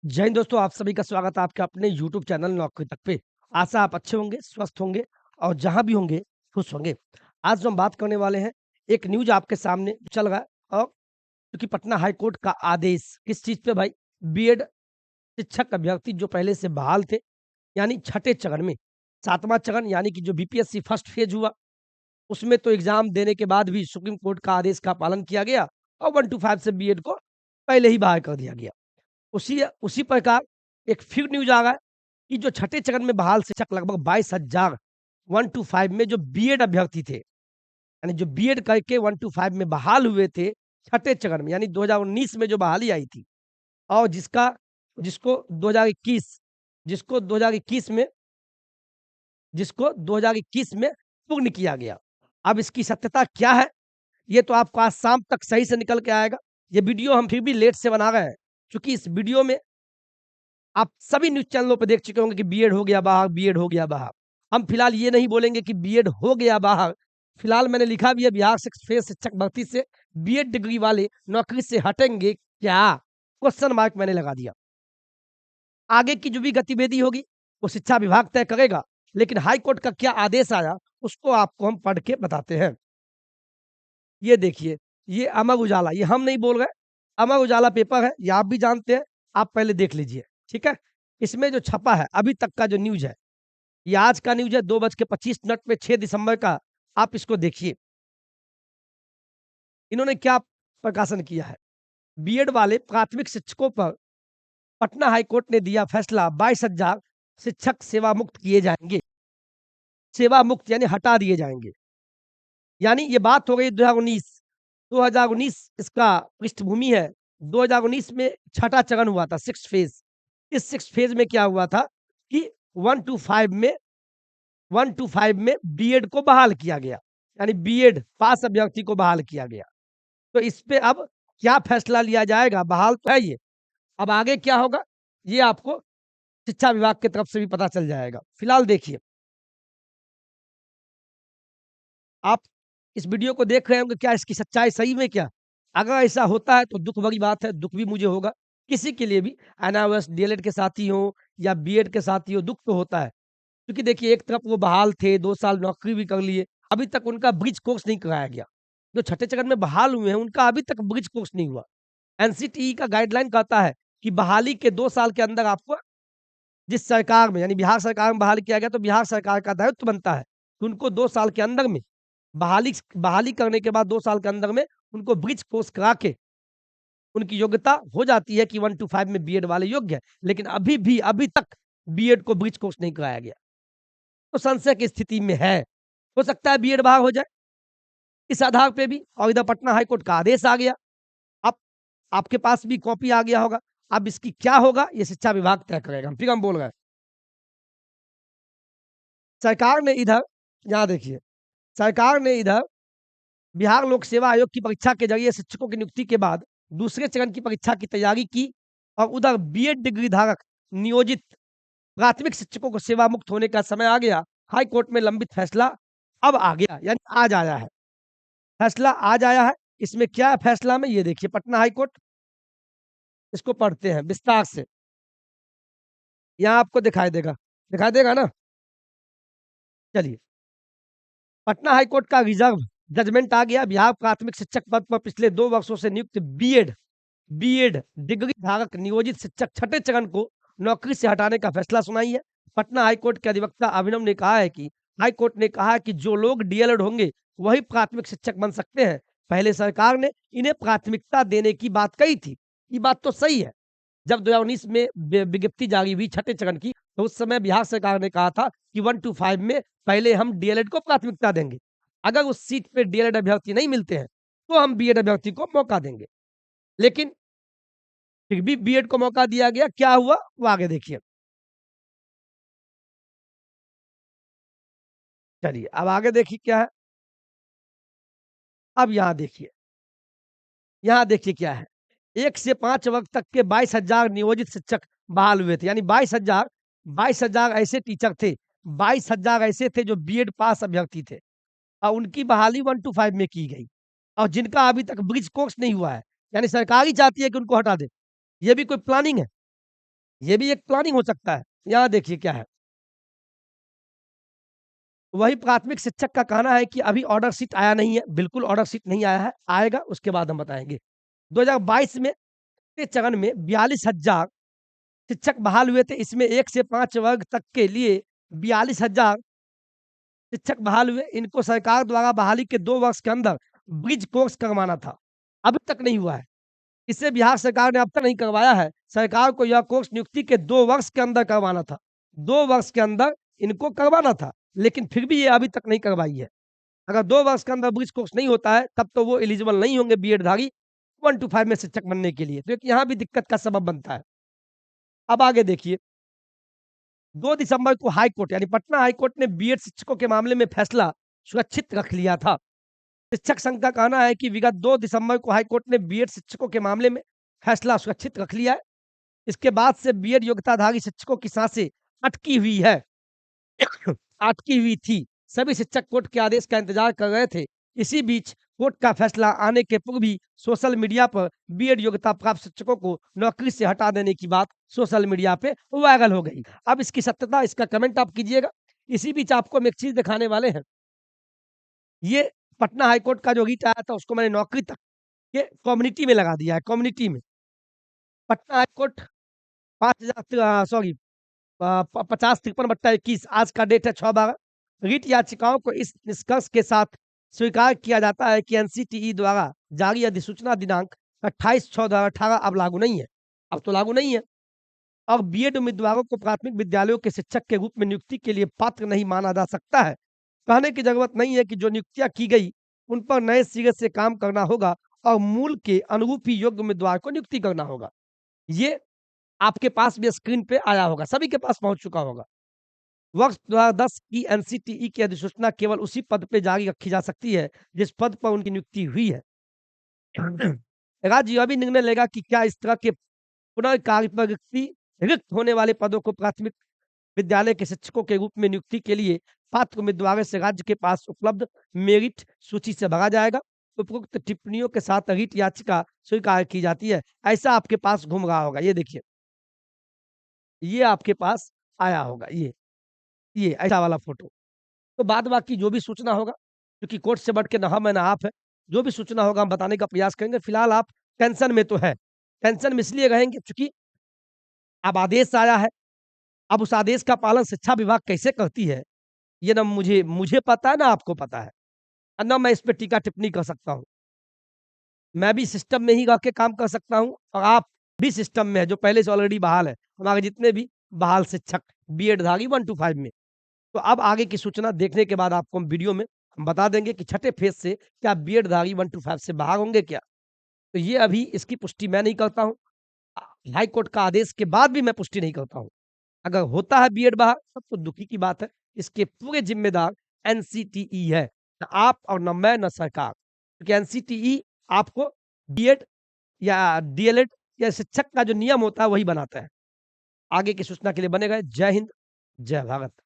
जय हिंद दोस्तों, आप सभी का स्वागत है आपके अपने यूट्यूब चैनल नौकरी तक पे। आशा आप अच्छे होंगे, स्वस्थ होंगे और जहाँ भी होंगे खुश होंगे। आज जो हम बात करने वाले हैं, एक न्यूज़ आपके सामने चल रहा है और क्योंकि पटना हाई कोर्ट का आदेश किस चीज़ पे भाई? बीएड शिक्षक अभ्यर्थी जो पहले से बहाल थे, यानी छठे चरण में, 7वां चरण यानी कि जो बीपीएससी फर्स्ट फेज हुआ, उसमें तो एग्ज़ाम देने के बाद भी सुप्रीम कोर्ट का आदेश का पालन किया गया और 1 टू 5 से बीएड को पहले ही बहाल कर दिया गया। उसी उसी प्रकार एक फिर न्यूज़ आ रहा है कि जो छठे चरण में बहाल शिक्षक लगभग 22,000 1 टू 5 में जो बीएड अभ्यर्थी थे, यानी जो बीएड करके 1 टू 5 में बहाल हुए थे, छठे चरण में यानी 2019 में जो बहाली आई थी और जिसको 2021 जिसको 2021 में जिसको 2021 में पूर्ण किया गया। अब इसकी सत्यता क्या है? ये तो आपको आज शाम तक सही से निकल के आएगा। ये वीडियो हम फिर भी लेट से बना रहे हैं, क्योंकि इस वीडियो में आप सभी न्यूज़ चैनलों पे देख चुके होंगे कि बीएड हो गया बाहर, बीएड हो गया बाहर। हम फिलहाल ये नहीं बोलेंगे कि बीएड हो गया बाहर। फिलहाल मैंने लिखा भी है बिहार फेस शिक्षक भर्ती से बीएड डिग्री वाले नौकरी से हटेंगे क्या? क्वेश्चन मार्क मैंने लगा दिया। आगे की जो भी गतिविधि होगी, वो शिक्षा विभाग तय करेगा, लेकिन हाई कोर्ट का क्या आदेश आया, उसको आपको हम पढ़ के बताते हैं। ये देखिए, ये अमर उजाला, ये हम नहीं बोल रहे, अमर उजाला पेपर है, ये आप भी जानते हैं, आप पहले देख लीजिए, ठीक है? इसमें जो छपा है, अभी तक का जो न्यूज़ है, ये आज का न्यूज़ है 2:25 पे 6 दिसंबर का, आप इसको देखिए। इन्होंने क्या प्रकाशन किया है? बीएड वाले प्राथमिक शिक्षकों पर पटना हाई कोर्ट ने दिया फैसला, 22,000 शिक्षक सेवा मुक्त किए जाएँगे। सेवा मुक्त यानी हटा दिए जाएँगे। यानी ये बात हो गई 2019, 2019 इसका पृष्ठभूमि है। 2019 में छठा चरण हुआ था, 6th फेज़। इस 6th फेज़ में क्या हुआ था कि 1 टू 5 में 1 टू 5 में बीएड को बहाल किया गया। यानी बीएड पास अभ्यर्थी को बहाल किया गया। तो इस पे अब क्या फैसला लिया जाएगा? बहाल तो है ये। अब आगे क्या होगा? ये आपको शिक्षा विभाग की तरफ से भी पता चल जाएगा। फिलहाल देखिए, आप इस वीडियो को देख रहे होंगे, क्या इसकी सच्चाई सही में क्या? अगर ऐसा होता है तो दुःख भरी बात है, दुःख भी मुझे होगा, किसी के लिए भी एनआईओएस, डीएलएड के साथी हों या बीएड के साथी हों, दुःख तो होता है। क्योंकि देखिए, एक तरफ वो बहाल थे, 2 साल नौकरी भी कर लिए, अभी तक उनका ब्रिज कोर्स नहीं कराया गया। जो छठे चरण में बहाल हुए हैं, उनका अभी तक ब्रिज कोर्स नहीं हुआ। एनसीटीई का गाइडलाइन कहता है कि बहाली के 2 साल के अंदर आपको जिस सरकार में यानी बिहार सरकार में बहाल किया गया, तो बिहार सरकार का दायित्व बनता है कि उनको 2 साल के अंदर में बहाली करने के बाद 2 साल के अंदर में उनको ब्रिज कोर्स करा के उनकी योग्यता हो जाती है कि 1 टू 5 में बीएड वाले योग्य हैं। लेकिन अभी तक बीएड को ब्रिज कोर्स नहीं कराया गया। तो संशय की स्थिति में है। हो सकता है बीएड बहाल हो जाए, इस आधार पे भी, और इधर पटना हाई कोर्ट का आदेश आ गया। अब आपके पास भी कॉपी आ गया होगा। अब इसकी क्या होगा, ये शिक्षा विभाग तय करेगा। फिर हम बोल रहे हैं, सरकार ने इधर यहाँ देखिए, सरकार ने इधर बिहार लोक सेवा आयोग की परीक्षा के जरिए शिक्षकों की नियुक्ति के बाद दूसरे चरण की परीक्षा की तैयारी की और उधर बीएड डिग्री धारक नियोजित प्राथमिक शिक्षकों को सेवा मुक्त होने का समय आ गया। हाई कोर्ट में लंबित फैसला अब आ गया, यानी आज आया है। फैसला आज आया है। इसमें क्या है फैसला में, ये देखिए, पटना हाई कोर्ट, इसको पढ़ते हैं विस्तार से। यहाँ आपको दिखाई देगा ना? चलिए, पटना हाई कोर्ट का रिजर्व जजमेंट आ गया। बिहार प्राथमिक शिक्षक पद पर पिछले 2 वर्षों से नियुक्त बीएड बीएड डिग्री धारक नियोजित शिक्षक छठे चरण को नौकरी से हटाने का फैसला सुनाई है। पटना हाई कोर्ट के अधिवक्ता अभिनव ने कहा है कि हाई कोर्ट ने कहा है कि जो लोग डीएलएड होंगे वही प्राथमिक शिक्षक बन सकते हैं। पहले सरकार ने इन्हें प्राथमिकता देने की बात कही थी। ये बात तो सही है। जब 2019 में विज्ञप्ति जारी हुई छठे चरण की, तो उस समय बिहार सरकार ने कहा था कि 1 टू 5 में पहले हम डीएलएड को प्राथमिकता देंगे। अगर उस सीट पे डीएलएड अभ्यर्थी नहीं मिलते हैं, तो हम बीएड अभ्यर्थी को मौका देंगे। लेकिन फिर भी बीएड को मौका दिया गया। क्या हुआ? वो आगे देखिए। चलिए, अब आगे देखिए क्या है। अब यहाँ देखिए क्या है। 1 से 5 वर्ग तक के 22,000 नियोजित शिक्षक बहाल हुए थे। यानी 22,000 ऐसे टीचर थे, 22,000 ऐसे थे जो बीएड पास अभ्यर्थी थे और उनकी बहाली 1 टू 5 में की गई और जिनका अभी तक ब्रिज कोर्स नहीं हुआ है। यानी सरकार ही चाहती है कि उनको हटा दें। ये भी कोई प्लानिंग है? ये भी एक प्लानिंग हो सकता है। यहाँ देखिए क्या है, वही प्राथमिक शिक्षक का कहना है कि अभी ऑर्डर शीट आया नहीं है, बिल्कुल ऑर्डर शीट नहीं आया है, आएगा उसके बाद हम बताएँगे। 2022 में के चरण में 42,000 शिक्षक बहाल हुए थे, इसमें 1 से 5 वर्ग तक के लिए 42,000 शिक्षक बहाल हुए। इनको सरकार द्वारा बहाली के 2 वर्ष के अंदर ब्रिज कोर्स करवाना था, अभी तक नहीं हुआ है। इसे बिहार सरकार ने अब तक नहीं करवाया है। सरकार को यह कोर्स नियुक्ति के 2 वर्ष के अंदर करवाना था। 2 वर्ष के अंदर इनको करवाना था, लेकिन फिर भी ये अभी तक नहीं करवाई है। अगर 2 वर्ष के अंदर ब्रिज कोर्स नहीं होता है, तब तो वो एलिजिबल नहीं होंगे बीएड धारी 1 to 5 में शिक्षक बनने के लिए। तो एक यहाँ भी दिक्कत का सबब बनता है। अब आगे देखिए, 2 दिसंबर को हाई कोर्ट यानी पटना हाई कोर्ट ने बीएड शिक्षकों के मामले में फैसला सुरक्षित रख लिया था। शिक्षक संघ का कहना है कि विगत 2 दिसंबर को हाई कोर्ट ने बीएड शिक्षकों के मामले में फैसला सुरक्षित रख लिया है। इसके बाद से बीएड योग्यताधारी शिक्षकों की सांसें अटकी हुई है। अटकी हुई थी। सभी शिक्षक कोर्ट के आदेश का इंतजार कर रहे थे। इसी बीच कोर्ट का फैसला आने के पूर्व भी सोशल मीडिया पर बीएड योग्यता प्राप्त शिक्षकों को नौकरी से हटा देने की बात सोशल मीडिया पे वायरल हो गई। अब इसकी सत्यता, इसका कमेंट आप कीजिएगा। इसी बीच आपको हम एक चीज़ दिखाने वाले हैं। ये पटना हाई कोर्ट का जो रिट आया था, उसको मैंने नौकरी तक के कम्युनिटी में लगा दिया है, कम्युनिटी में। पटना हाई कोर्ट 5,000 सॉरी 50-53/21 आज का डेट है 6/12। रिट याचिकाओं को इस निष्कर्ष के साथ स्वीकार किया जाता है कि एनसीटीई द्वारा जारी अधिसूचना दिनांक 28/6/2018 अब लागू नहीं है। अब तो लागू नहीं है। अब बीएड उम्मीदवारों को प्राथमिक विद्यालयों के शिक्षक के रूप में नियुक्ति के लिए पात्र नहीं माना जा सकता है। कहने की जरूरत नहीं है कि जो नियुक्तियां की गई, उन पर नए सिरे से काम करना होगा और मूल के अनुरूप ही योग्य उम्मीदवार को नियुक्ति करना होगा। ये आपके पास भी स्क्रीन पे आया होगा, सभी के पास पहुँच चुका होगा। वर्ष 2010 की एनसीटीई की अधिसूचना केवल उसी पद पे जारी रखी जा सकती है, जिस पद पर उनकी नियुक्ति हुई है। राज्य यह भी निर्णय लेगा कि क्या इस तरह के पुनर्कार्य पर रिक्त होने वाले पदों को प्राथमिक विद्यालय के शिक्षकों के रूप में नियुक्ति के लिए पात्र उम्मीदवारों से राज्य के पास उपलब्ध मेरिट सूची से भरा जाएगा। उपरोक्त टिप्पणियों के साथ रिट याचिका स्वीकार की जाती है। ऐसा आपके पास घूम रहा होगा, ये देखिए। ये आपके पास आया होगा, ये ऐसा वाला फ़ोटो। तो बाद बाकी जो भी सूचना होगा, क्योंकि कोर्ट से बढ़ के ना हम है ना आप है, जो भी सूचना होगा हम बताने का प्रयास करेंगे। फिलहाल आप टेंशन में तो हैं। टेंशन में इसलिए रहेंगे चूँकि अब आदेश आया है, अब उस आदेश का पालन शिक्षा विभाग कैसे करती है, ये ना मुझे मुझे पता है, ना आपको पता है और ना मैं इस पे टीका-टिप्पणी कर सकता हूँ। मैं भी सिस्टम में ही रह के काम कर सकता हूँ और आप भी सिस्टम में हैं, जो पहले से ऑलरेडी बहाल है। हमारे जितने भी बहाल शिक्षक बीएड धारी 1 to 5 में। तो अब आगे की सूचना देखने के बाद आपको हम वीडियो में हम बता देंगे कि छठे फेज़ से क्या बीएड धारी 1 to 5 से बाहर होंगे क्या? तो ये अभी इसकी पुष्टि मैं नहीं करता हूँ। अ, हाई कोर्ट का आदेश के बाद भी मैं पुष्टि नहीं करता हूँ। अगर होता है बीएड बाहर, तब तो दुखी की बात है। इसके पूरे ज़िम्मेदार एनसीटीई है। ना आप और ना मैं, ना सरकार। क्योंकि एनसीटीई आपको बीएड या डीएलएड या शिक्षक का जो नियम होता है, वही बनाता है। आगे की सूचना के लिए बने रहें। जय हिंद, जय भारत।